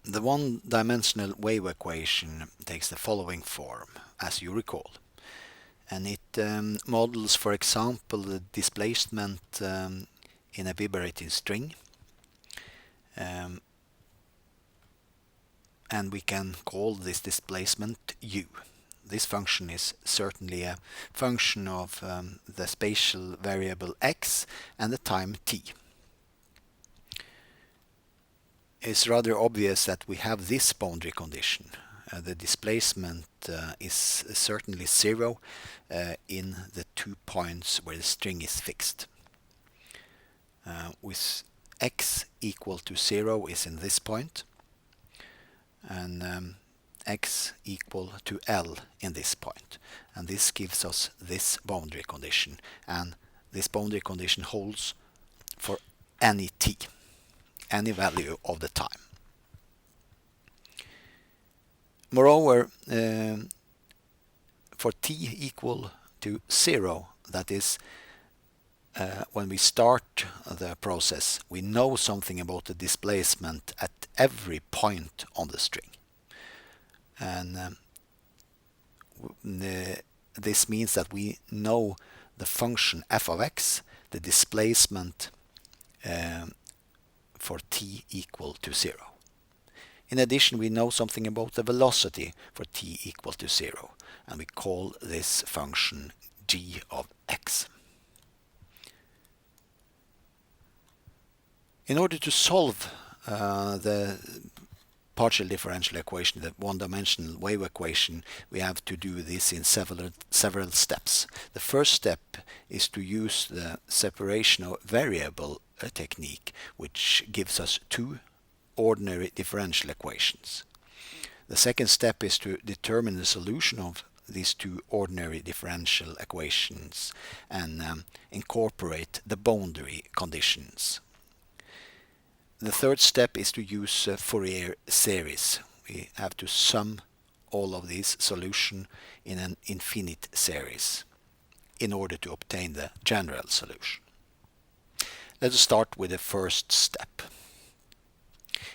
The one-dimensional wave equation takes the following form, as you recall. And it models, for example, the displacement in a vibrating string. And we can call this displacement u. This function is certainly a function of the spatial variable x and the time t. It's rather obvious that we have this boundary condition. The displacement is certainly zero in the 2 points where the string is fixed. With x equal to 0 is in this point, and x equal to L in this point. And this gives us this boundary condition, and this boundary condition holds for any t, any value of the time. Moreover, for t equal to 0, that is, when we start the process, we know something about the displacement at every point on the string. And this means that we know the function f of x, the displacement for t equal to 0. In addition, we know something about the velocity for t equal to 0, and we call this function g of x. In order to solve the partial differential equation, the one-dimensional wave equation, we have to do this in several steps. The first step is to use the separation of variable technique, which gives us two ordinary differential equations. The second step is to determine the solution of these two ordinary differential equations and incorporate the boundary conditions. The third step is to use Fourier series. We have to sum all of these solutions in an infinite series in order to obtain the general solution. Let us start with the first step.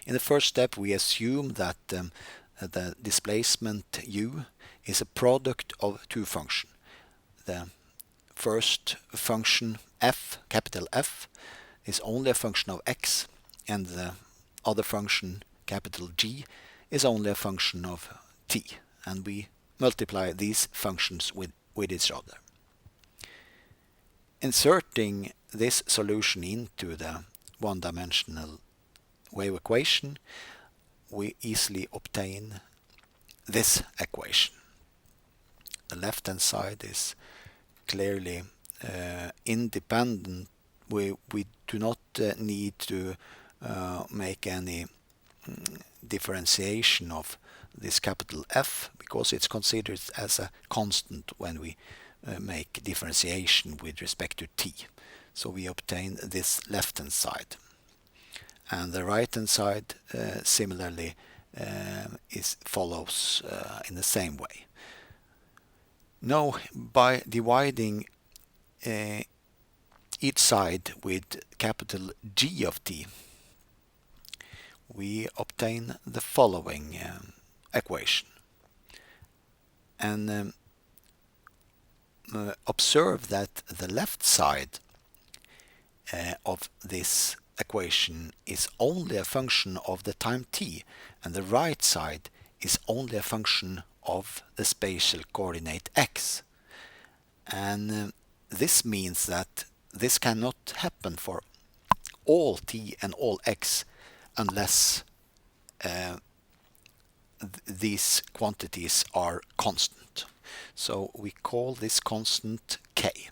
In the first step, we assume that the displacement u is a product of two functions. The first function f, capital F, is only a function of x, and the other function, capital G, is only a function of t, and we multiply these functions with each other. Inserting this solution into the one-dimensional wave equation, we easily obtain this equation. The left-hand side is clearly independent. We do not need to make any differentiation of this capital F, because it's considered as a constant when we make differentiation with respect to t. So we obtain this left-hand side. And the right-hand side similarly follows in the same way. Now, by dividing each side with capital G of t, we obtain the following equation. And observe that the left side of this equation is only a function of the time t, and the right side is only a function of the spatial coordinate x. And this means that this cannot happen for all t and all x unless these quantities are constant. So we call this constant k.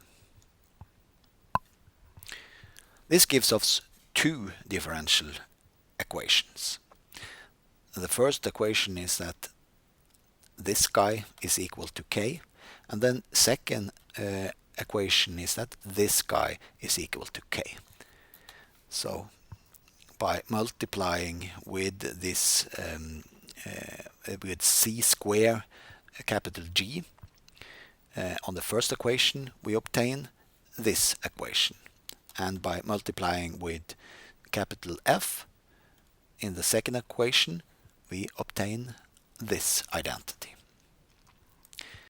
This gives us two differential equations. The first equation is that this guy is equal to k, and then second equation is that this guy is equal to k. So by multiplying with this with c square capital G on the first equation, we obtain this equation. And by multiplying with capital F in the second equation, we obtain this identity.